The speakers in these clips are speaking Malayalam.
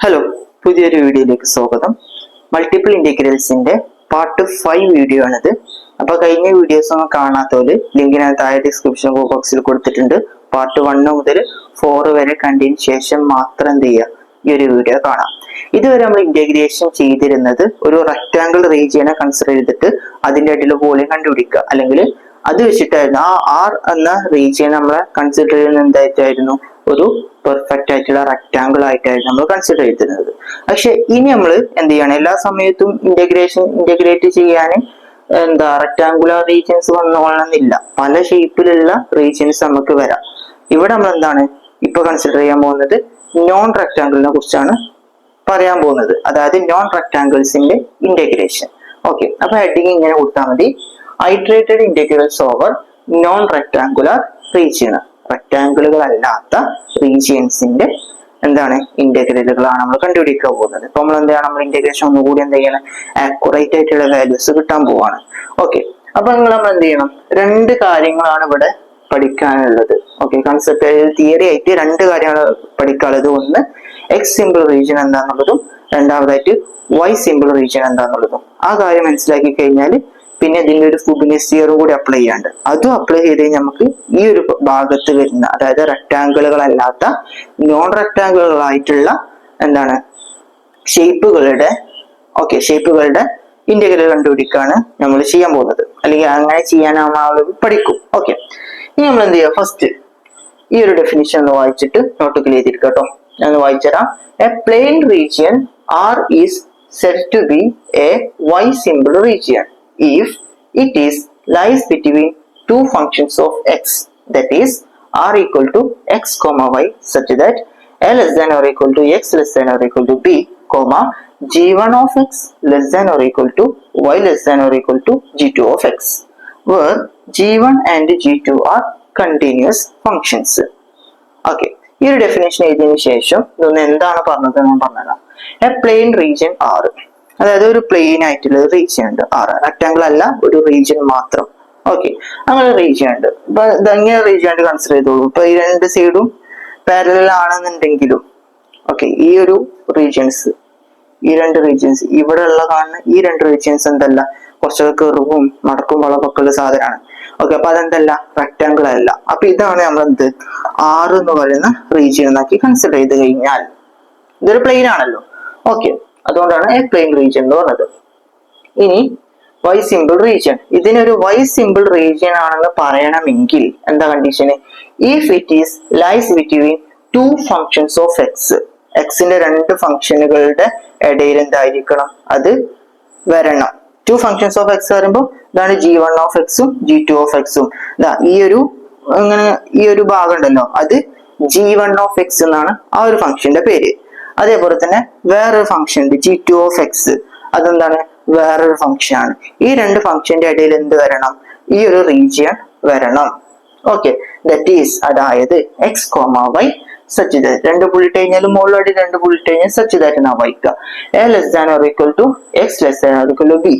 ഹലോ, പുതിയൊരു വീഡിയോയിലേക്ക് സ്വാഗതം. മൾട്ടിപ്പിൾ ഇന്റഗ്രൽസിന്റെ പാർട്ട് 5 വീഡിയോ ആണിത്. അപ്പൊ കഴിഞ്ഞ വീഡിയോസ് ഒന്നും കാണാത്തവര് ലിങ്ക് ഞാൻ താഴെ ഡിസ്ക്രിപ്ഷൻ ബോക്സിൽ കൊടുത്തിട്ടുണ്ട്. പാർട്ട് 1 മുതൽ 4 വരെ കണ്ടതിന് ശേഷം മാത്രം എന്ത് ചെയ്യുക, ഈ ഒരു വീഡിയോ കാണാം. ഇതുവരെ നമ്മൾ ഇന്റഗ്രേഷൻ ചെയ്തിരുന്നത് ഒരു റെക്ടാങ്കിൾ റീജിയനെ കൺസിഡർ ചെയ്തിട്ട് അതിന്റെ ഇടയിൽ വോളിയം കണ്ടുപിടിക്കുക, അല്ലെങ്കിൽ അത് വെച്ചിട്ടായിരുന്നു ആ ആർ എന്ന റീജിയൻ നമ്മളെ കൺസിഡർ ചെയ്യുന്ന എന്തായിട്ടായിരുന്നു, ഒരു പെർഫെക്റ്റ് ആയിട്ടുള്ള റെക്ടാങ്കിൾ ആയിട്ടായിരുന്നു നമ്മൾ കൺസിഡർ ചെയ്തിരുന്നത്. പക്ഷെ ഇനി നമ്മൾ എന്ത് ചെയ്യണം, എല്ലാ സമയത്തും ഇന്റഗ്രേറ്റ് ചെയ്യാൻ റെക്ടാങ്കുലർ റീജിയൻസ് വന്നോളണമെന്നില്ല. പല ഷേപ്പിലുള്ള റീജിയൻസ് നമുക്ക് വരാം. ഇവിടെ നമ്മൾ എന്താണ് ഇപ്പൊ കൺസിഡർ ചെയ്യാൻ പോകുന്നത്, നോൺ റെക്ടാങ്കിളിനെ കുറിച്ചാണ് പറയാൻ പോകുന്നത്. അതായത് നോൺ റെക്ടാങ്കിൾസിന്റെ ഇന്റഗ്രേഷൻ. ഓക്കെ, അപ്പൊ ഹെഡിങ് ഇങ്ങനെ കൊടുത്താൽ മതി: iterated integrals over non rectangular region. റെക്ടാങ്കിളുകൾ അല്ലാത്ത റീജിയൻസിന്റെ ഇന്റഗ്രലുകളാണ് നമ്മൾ കണ്ടുപിടിക്കാൻ പോകുന്നത്. ഇപ്പൊ നമ്മൾ നമ്മൾ ഇന്റഗ്രേഷൻ ഒന്നുകൂടി ആക്യുറേറ്റ് ആയിട്ടുള്ള വാല്യൂസ് കിട്ടാൻ പോവാണ്. ഓക്കെ, അപ്പൊ നമ്മൾ എന്ത് ചെയ്യണം, രണ്ട് കാര്യങ്ങളാണ് ഇവിടെ പഠിക്കാനുള്ളത്. ഓക്കെ, കൺസെപ്റ്റ് തിയറി ആയിട്ട് രണ്ട് കാര്യങ്ങൾ പഠിക്കാനുള്ളത്. ഒന്ന് എക്സ് സിമ്പിൾ റീജിയൻ എന്താന്നുള്ളതും, രണ്ടാമതായിട്ട് വൈ സിമ്പിൾ റീജിയൻ എന്താന്നുള്ളതും. ആ കാര്യം മനസ്സിലാക്കി കഴിഞ്ഞാൽ പിന്നെ ഇതിന്റെ ഒരു ഫുഡ്നെസ് തിയറി കൂടി അപ്ലൈ ചെയ്യാണ്ട്, അതും അപ്ലൈ ചെയ്ത് കഴിഞ്ഞാൽ നമുക്ക് ഈ ഒരു ഭാഗത്ത് വരുന്ന, അതായത് റെക്ടാങ്കിളുകളല്ലാത്ത നോൺ റെക്ടാങ്കിളുകളായിട്ടുള്ള ഷേപ്പുകളുടെ ഇന്റഗ്രൽ കണ്ടുപിടിക്കാണ് നമ്മൾ ചെയ്യാൻ പോകുന്നത്. അല്ലെങ്കിൽ അങ്ങനെ ചെയ്യാൻ നമ്മൾ പഠിക്കും. ഓക്കെ, ഇനി നമ്മൾ എന്ത് ചെയ്യുക, ഫസ്റ്റ് ഈ ഒരു ഡെഫിനിഷൻ ഒന്ന് വായിച്ചിട്ട് നോട്ടുകൾ എഴുതിയിരിക്കുക കേട്ടോ. ഞാൻ വായിച്ചുതരാം. A plane region R is said to be a y simple region if it is lies between two functions of x, that is r equal to x comma y, such that a less than or equal to x less than or equal to b, comma g1 of x less than or equal to y less than or equal to g2 of x, where g1 and g2 are continuous functions. Okay, ഈ ഒരു ഡെഫിനേഷൻ എഴുതിയതിനു ശേഷം ഇതൊന്ന് എന്താണ് പറഞ്ഞത് ഞാൻ പറഞ്ഞുതരാം. എ പ്ലെയിൻ റീജിയൻ ആർ, അതായത് ഒരു പ്ലെയിൻ ആയിട്ടുള്ള റീജിയൻ ഉണ്ട് ആർ. റെക്ടാങ്കിൾ അല്ല, ഒരു റീജിയൻ മാത്രം. ഓക്കെ, അങ്ങനെ റീജിയൻ ഉണ്ട്. ഇപ്പൊ ഇങ്ങനെ റീജിയൻ ആയിട്ട് കൺസിഡർ ചെയ്തോളൂ. ഇപ്പൊ ഈ രണ്ട് സൈഡും പാരലൽ ആണെന്നുണ്ടെങ്കിലും, ഓക്കെ, ഈ ഒരു റീജിയൻസ്, ഈ രണ്ട് റീജിയൻസ്, ഇവിടെ ഉള്ള കാണുന്ന ഈ രണ്ട് റീജിയൻസ് എന്തല്ല, കുറച്ചൊക്കെ കെർവും മടക്കും വളവൊക്കെ ഉള്ള സാധനമാണ്. ഓക്കെ, അപ്പൊ അതെന്തല്ല, റെക്ടാങ്കിൾ അല്ല. അപ്പൊ ഇതാണ് നമ്മൾ ആർ എന്ന് പറയുന്ന റീജിയൻ എന്നാക്കി കൺസിഡർ ചെയ്ത് കഴിഞ്ഞാൽ ഇതൊരു പ്ലെയിൻ ആണല്ലോ. ഓക്കെ, അതുകൊണ്ടാണ് എ പ്ലെയിൻ റീജിയൻ എന്ന് പറഞ്ഞത്. ഇനി വൈ സിമ്പിൾ റീജിയൻ, ഇതിനൊരു വൈ സിമ്പിൾ റീജിയൻ ആണെന്ന് പറയണമെങ്കിൽ എന്താ കണ്ടീഷന്, if it is lies between two functions of x, എക്സിന്റെ രണ്ട് ഫംഗ്ഷനുകളുടെ ഇടയിൽ എന്തായിരിക്കണം, അത് വരണം. ടു ഫങ്ഷൻസ് ഓഫ് എക്സ് പറയുമ്പോൾ ഇതാണ് g1 ഓഫ് എക്സും g2 ഓഫ് എക്സും. ഈ ഒരു ഭാഗം ഉണ്ടല്ലോ, അത് g1 ഓഫ് എക്സ് എന്നാണ് ആ ഒരു ഫംഗ്ഷന്റെ പേര്. അതേപോലെ തന്നെ വേറൊരു ഫംഗ്ഷൻ ഉണ്ട് g2 ഓഫ് എക്സ്, അതെന്താണ്, വേറൊരു ഫംഗ്ഷൻ ആണ്. ഈ രണ്ട് ഫംഗ്ഷന്റെ ഇടയിൽ എന്ത് വരണം, ഈ ഒരു റീജിയൻ വരണം. ഓക്കെ, ദാറ്റ് ഈസ്, അതായത് x comma y such that, രണ്ട് പുള്ളിട്ട് കഴിഞ്ഞാലും മുകളിലോട്ട് രണ്ട് പുള്ളിട്ട് കഴിഞ്ഞാൽ സച്ച് ദാറ്റ് എന്നാ വായിക്കുക. A less than or equal to x less than or equal to b.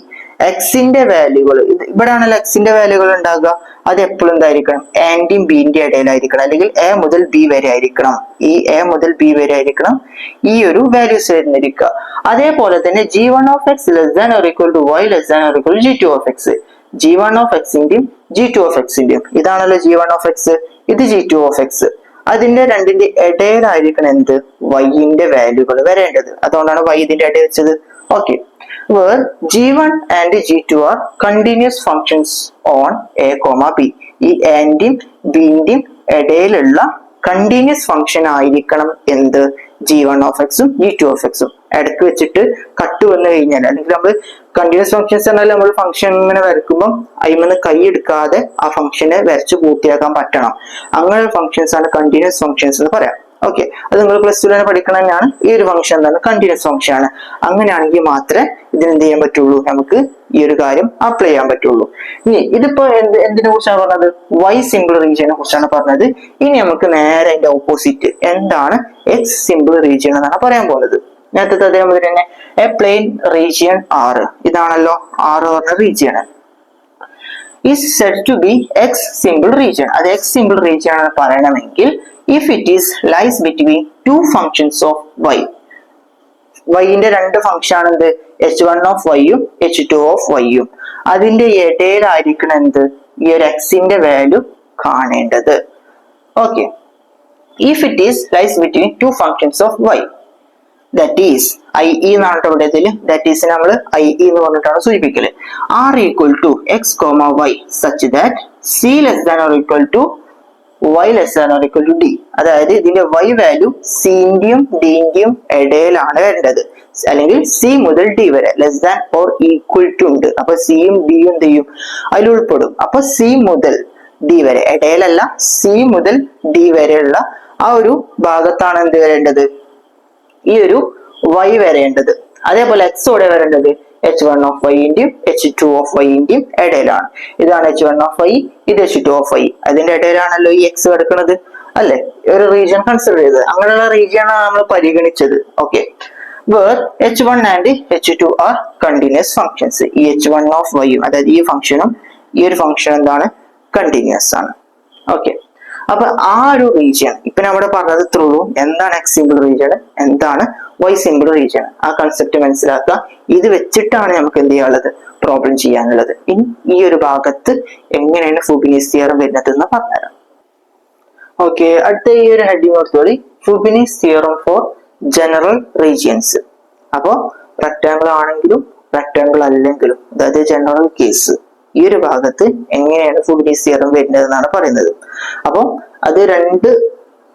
എക്സിന്റെ വാല്യൂകൾ ഇവിടെ ആണല്ലോ എക്സിന്റെ വാല്യൂകൾ ഉണ്ടാകുക, അത് എപ്പോഴും എന്തായിരിക്കണം, ആന്റിയും ബിന്റെ ഇടയിലായിരിക്കണം, അല്ലെങ്കിൽ എ മുതൽ ബി വരെ ആയിരിക്കണം. ഈ എ മുതൽ ബി വരെ ആയിരിക്കണം ഈ ഒരു വാല്യൂസ് വരുന്നിരിക്കുക. അതേപോലെ തന്നെ g1 of x less than or equal to y less than or equal to g2 of x. g1 of എക്സിന്റെയും g2 ഓഫ് എക്സിന്റെയും, ഇതാണല്ലോ g1 ഓഫ് എക്സ്, ഇത് g2 ഓഫ് എക്സ്. അതിന്റെ രണ്ടിന്റെ ഇടയിലായിരിക്കണം എന്ത്, വൈന്റെ വാല്യൂകൾ വരേണ്ടത്. അതുകൊണ്ടാണ് വൈ ഇതിന്റെ ഇടയിൽ വെച്ചത്. Okay, where g1 and g2 are continuous functions on a comma b. ഈ ആന്റിയും ബിന്റെയും ഇടയിലുള്ള കണ്ടിന്യൂസ് ഫംഗ്ഷൻ ആയിരിക്കണം എന്ത്, g1 ഓഫ് എക്സും g2 ഓഫ് എക്സും. ഇടയ്ക്ക് വെച്ചിട്ട് കട്ട് വന്നു കഴിഞ്ഞാൽ, അല്ലെങ്കിൽ നമ്മൾ കണ്ടിന്യൂസ് ഫംഗ്ഷൻസ് എന്നാൽ നമ്മൾ ഫംഗ്ഷൻ ഇങ്ങനെ വരയ്ക്കുമ്പോൾ അതിൽ കൈ എടുക്കാതെ ആ ഫംഗ്ഷനെ വരച്ച് പൂർത്തിയാക്കാൻ പറ്റണം. അങ്ങനെ ഫംഗ്ഷൻസ് ആണ് കണ്ടിന്യൂസ് ഫംഗ്ഷൻസ് എന്ന് പറയാം. ഓക്കെ, അത് നിങ്ങൾ പ്ലസ് ടു തന്നെ പഠിക്കണം തന്നെയാണ്. ഈ ഒരു ഫംഗ്ഷൻ എന്താണ്, കണ്ടിന്യൂസ് ഫംഗ്ഷൻ ആണ്. അങ്ങനെയാണെങ്കിൽ മാത്രമേ ഇതിനെന്ത് ചെയ്യാൻ പറ്റുള്ളൂ, നമുക്ക് ഈ ഒരു കാര്യം അപ്ലൈ ചെയ്യാൻ പറ്റുള്ളൂ. ഇനി ഇതിപ്പോ എന്തിനെ കുറിച്ചാണ് പറഞ്ഞത്, വൈ സിമ്പിൾ റീജിയനെ കുറിച്ചാണ് പറഞ്ഞത്. ഇനി നമുക്ക് നേരെ അതിന്റെ ഓപ്പോസിറ്റ് എന്താണ്, എക്സ് സിമ്പിൾ റീജിയൻ എന്നാണ് പറയാൻ പോകുന്നത്. നേരത്തെ അതേപോലെ തന്നെ എ പ്ലെയിൻ റീജിയൻ ആർ, ഇതാണല്ലോ ആർ പറഞ്ഞ region, is said to be x simple region. അത് x simple region ആണ് പറയണമെങ്കിൽ if it is lies between two functions of y, വൈന്റെ രണ്ട് ഫംഗ്ഷൻ ആണ് എന്ത്, h1 ഓഫ് വൈയും h2 ഓഫ് വൈയും. അതിന്റെ ഇടയിലായിരിക്കണം എന്ത്, ഈ ഒരു എക്സിന്റെ വാല്യൂ കാണേണ്ടത്. Okay, if it is lies between two functions of y, that is i e എന്നാണ് ഇവിടെ ഇതിൽ, that is നമ്മൾ i e എന്ന് പറഞ്ഞിട്ടാണ് സൂചിപ്പിക്കല്, r equal to x, y such that c less than or equal to y less than or equal to d. അതായത് ഇതിന്റെ y വാല്യൂ c ന്റെയും d ന്റെയും ഇടയിലാണ് വരേണ്ടത്, അല്ലെങ്കിൽ c മുതൽ d വരെ less than or equal to ഉണ്ട്. അപ്പൊ c യും d യും എന്ത് ചെയ്യും, അതിൽ ഉൾപ്പെടും. അപ്പൊ c മുതൽ d വരെ, ഇടയിലല്ല, c മുതൽ d വരെയുള്ള ആ ഒരു ഭാഗത്താണ് എന്ത് വരേണ്ടത്, ഈ ഒരു y വരേണ്ടത്. അതേപോലെ x ഓടെ വരേണ്ടത് h1 ഓഫ് y ന്റെയും h2 ഓഫ് y ന്റെയും ഇടയിലാണ്. ഇതാണ് h1 ഓഫ് y, ഇത് h2 ഓഫ് y. അതിന്റെ ഇടയിലാണല്ലോ ഈ x കിടക്കുന്നത് അല്ലെ, ഒരു റീജിയൻ കൺസിഡർ ചെയ്തത്. അങ്ങനെയുള്ള റീജിയൻ ആണ് നമ്മൾ പരിഗണിച്ചത്. Okay, where h1 and h2 are continuous functions. ഈ h1 ഓഫ് y യും, അതായത് ഈ ഫംഗ്ഷനും ഈ ഒരു ഫംഗ്ഷൻ എന്താണ്, കണ്ടിന്യൂസ് ആണ്. ഓക്കെ, അപ്പൊ ആ ഒരു റീജിയൻ ഇപ്പൊ നമ്മുടെ പറഞ്ഞത് ത്രൂ എന്താണ് എക്സ് സിമ്പിൾ റീജിയൻ, എന്താണ് വൈ സിമ്പിൾ റീജിയൻ, ആ കൺസെപ്റ്റ് മനസ്സിലാക്കുക. ഇത് വെച്ചിട്ടാണ് നമുക്ക് എന്ത് ചെയ്യാനുള്ളത്, പ്രോബ്ലം ചെയ്യാനുള്ളത്. ഇനി ഈ ഒരു ഭാഗത്ത് എങ്ങനെയാണ് ഫുബിനീസ് തിയറം വരുന്നത് എന്ന് പറഞ്ഞുതരാം. ഓക്കെ, അടുത്ത ഈ ഒരു ഹെഡിങ് കൊടുത്തോളി, Fubini's theorem for general regions. അപ്പോ റെക്ടാങ്കിൾ ആണെങ്കിലും റെക്ടാങ്കിൾ അല്ലെങ്കിലും, അതായത് ജനറൽ കേസ്, ഈ ഒരു ഭാഗത്ത് എങ്ങനെയാണ് ഫുബിനീസ് തിയറം വരുന്നത് എന്നാണ് പറയുന്നത്. അപ്പൊ അത്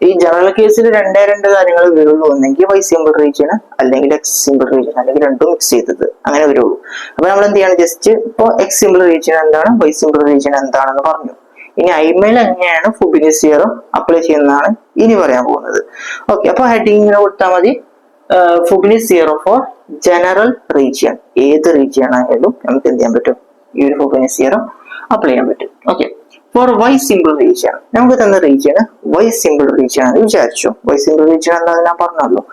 ഈ ജനറൽ കേസിൽ രണ്ട് കാര്യങ്ങൾ വരുള്ളൂ, ഒന്നെങ്കിൽ വൈ സിമ്പിൾ റീജിയൻ അല്ലെങ്കിൽ എക്സ് സിമ്പിൾ റീജിയൻ, അല്ലെങ്കിൽ രണ്ടും മിക്സ് ചെയ്തത്, അങ്ങനെ വരുള്ളൂ. അപ്പൊ നമ്മൾ എന്ത് ചെയ്യണം, ജസ്റ്റ് ഇപ്പൊ എക്സ് സിമ്പിൾ റീജിയൻ എന്താണ്, വൈ സിമ്പിൾ റീജിയൻ എന്താണെന്ന് പറഞ്ഞു. ഇനി ഐമേൽ എങ്ങനെയാണ് ഫുബിനീസ് തിയറം അപ്ലൈ ചെയ്യുന്നതാണ് ഇനി പറയാൻ പോകുന്നത്. ഓക്കെ, അപ്പൊ ഹെഡിങ്ങിന് കൊടുത്താൽ മതി, ഫുബിനീസ് തിയറം ഫോർ ജനറൽ റീജിയൻ. ഏത് റീജിയൻ ആയാലും നമുക്ക് എന്ത് ചെയ്യാൻ പറ്റും, ഈ ഒരു ഫുബിനീസ് തിയറം അപ്ലൈ ചെയ്യാൻ പറ്റും. Okay, for y simple region, നമുക്ക് തന്ന റീജിയൻ വൈ സിമ്പിൾ റീജിയൻ ആണെന്ന് വിചാരിച്ചു. വൈ സിമ്പിൾ റീജിയൻ എന്താണെന്ന് ഞാൻ പറഞ്ഞല്ലോ,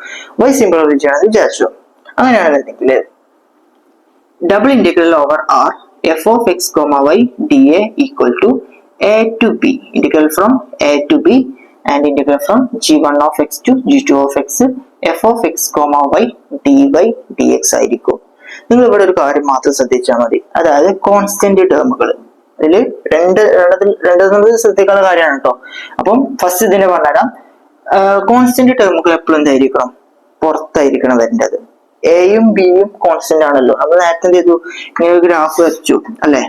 വൈ സിമ്പിൾ റീജിയൻ ആണെന്ന് വിചാരിച്ചു. അങ്ങനെയാണെന്നുണ്ടെങ്കിൽ double integral over R F of X comma Y D A equal to A to B, integral from A to B and integral from g1 of X to g2 of X F of X comma Y D Y D X ആയിരിക്കും. നിങ്ങൾ ഇവിടെ ഒരു കാര്യം മാത്രം ശ്രദ്ധിച്ചാൽ മതി, അതായത് കോൺസ്റ്റന്റ് ടേമുകൾ. ഇതിൽ രണ്ട് ശ്രദ്ധിക്കാനുള്ള കാര്യമാണ് കേട്ടോ. അപ്പം ഫസ്റ്റ് ഇതിനെ പറഞ്ഞുതരാം. കോൺസ്റ്റന്റ് ടേമുകൾ എപ്പോഴും എന്തായിരിക്കണം, പുറത്തായിരിക്കണം വരേണ്ടത്. എയും ബിയും കോൺസ്റ്റന്റ് ആണല്ലോ. നമ്മൾ നേരത്തെ എന്ത് ചെയ്തു, ഇങ്ങനെ ഒരു ഗ്രാഫ് വരച്ചു അല്ലെ,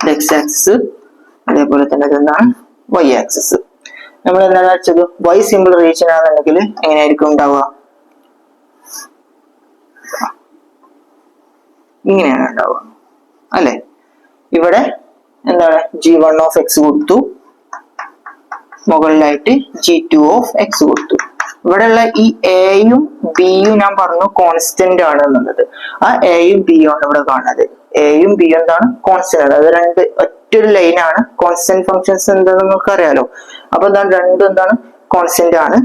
എക്സ് ആക്സിസ്, അതേപോലെ തന്നെ ഇതെന്താണ് വൈ ആക്സിസ്. നമ്മൾ എന്താണ് വരച്ചത്, വൈ സിമ്പിൾ റീജിയൻ ആണെന്നുണ്ടെങ്കിൽ എങ്ങനെയായിരിക്കും ഉണ്ടാവുക, ഇങ്ങനെയാണ് ഉണ്ടാവുക അല്ലെ. ഇവിടെ എന്താണ് g1 ഓഫ് എക്സ് കൊടുത്തു, മുകളിലായിട്ട് g2 ഓഫ് എക്സ് കൊടുത്തു. ഇവിടെയുള്ള ഈ എയും ബിയും ഞാൻ പറഞ്ഞു കോൺസ്റ്റന്റ് ആണ് എന്നുള്ളത്. ആ എയും ബിയും ആണ് ഇവിടെ കാണുന്നത്. എയും ബിയും എന്താണ്, കോൺസ്റ്റന്റ് ആണ്. അത് രണ്ട് ഒറ്റൊരു ലൈനാണ്. കോൺസ്റ്റന്റ് ഫങ്ഷൻസ് എന്താണെന്ന് നിങ്ങൾക്ക് അറിയാലോ. അപ്പൊ എന്താണ്, രണ്ടും എന്താണ്, കോൺസ്റ്റന്റ് ആണ്.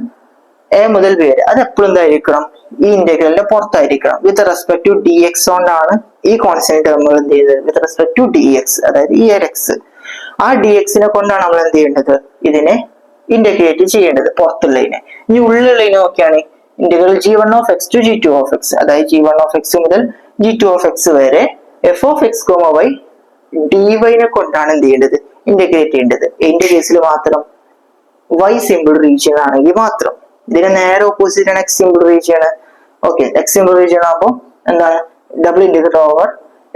എ മുതൽ ബി വരെ അത് എപ്പോഴും എന്തായിരിക്കണം, ഈ ഇന്റഗ്രലിന്റെ പുറത്തായിരിക്കണം. With respect to d x കൊണ്ടാണ് ഈ കോൺസ്റ്റന്റ് ടേമുകൾ എന്ത് ചെയ്തത്, with respect to d x, അതായത് ഈ ഒരു എക്സ്, ആ ഡി എക്സിനെ കൊണ്ടാണ് നമ്മൾ എന്ത് ചെയ്യേണ്ടത്, ഇതിനെ ഇന്റഗ്രേറ്റ് ചെയ്യേണ്ടത്, പുറത്തുള്ളതിനെ. ഇനി ഉള്ളിലുള്ളതിനെ നോക്കിയാണ് integral g1 of X to g2 of x, അതായത് g1 ഓഫ് എക്സ് മുതൽ g2 ഓഫ് എക്സ് വരെ f of X comma Y d വൈനെ കൊണ്ടാണ് എന്ത് ചെയ്യേണ്ടത്, ഇന്റഗ്രേറ്റ് ചെയ്യേണ്ടത്. ഇതിന്റെ കേസിൽ മാത്രം വൈ സിമ്പിൾ റീജിയൻ ആണെങ്കിൽ മാത്രം. ഇതിന് നേരെ ഓപ്പോസിറ്റ് ആണ് X simple region. Okay, X simple region ആകുമ്പോൾ എന്താണ്, double integral over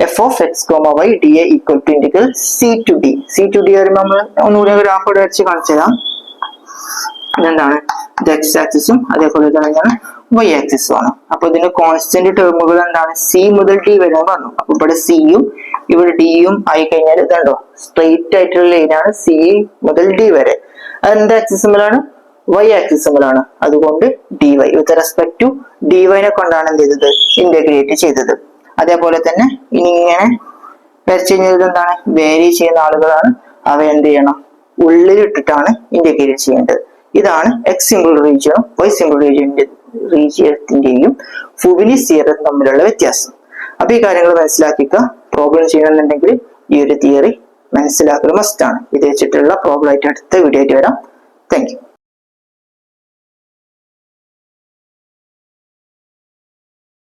F of X comma Y D A equal to integral C to D. C to D വരുമ്പോൾ നമ്മൾ ഒന്നുകൂടി ഗ്രാഫ് ഇവിടെ വെച്ച് കാണിച്ചു തരാം. ഇതെന്താണ്, ഇത് എക്സ് ആക്സിസും അതേപോലെ തന്നെ വൈ ആക്സിസും ആണ്. അപ്പൊ ഇതിന്റെ കോൺസ്റ്റന്റ് ടേമുകൾ എന്താണ്, സി മുതൽ ഡി വരെ പറഞ്ഞു. അപ്പൊ ഇവിടെ സിയും ഇവിടെ ഡിയും ആയി കഴിഞ്ഞാൽ ഇതുണ്ടോ, സ്ട്രെയിറ്റ് ആയിട്ടുള്ള ലൈനാണ് സി മുതൽ ഡി വരെ. അതെന്ത് ആക്സിസുകളാണ്, വൈ ആക്സിസുകളാണ്. അതുകൊണ്ട് d y with respect to d വൈനെ കൊണ്ടാണ് എന്ത് ചെയ്തത്, ഇന്റഗ്രേറ്റ് ചെയ്തത്. അതേപോലെ തന്നെ ഇനി ഇങ്ങനെ വരച്ചു കഴിഞ്ഞത് എന്താണ്, വേരി ചെയ്യുന്ന ആളുകളാണ്. അവ എന്ത് ചെയ്യണം, ഉള്ളിലിട്ടിട്ടാണ് ഇന്റഗ്രേറ്റ് ചെയ്യേണ്ടത്. ഇതാണ് എക്സ് സിമ്പിൾ റീജിയനും വൈ സിമ്പിൾ റീജിയത്തിന്റെയും ഫുബിനീസ് തിയറം തമ്മിലുള്ള വ്യത്യാസം. അപ്പൊ ഈ കാര്യങ്ങൾ മനസ്സിലാക്കിക്കുക. പ്രോബ്ലം ചെയ്യണമെന്നുണ്ടെങ്കിൽ ഈ ഒരു തിയറി മനസ്സിലാക്കൽ മസ്റ്റ് ആണ്. ഇത് വെച്ചിട്ടുള്ള പ്രോബ്ലം ആയിട്ട് അടുത്ത വീഡിയോ ആയിട്ട് വരാം. Thank you.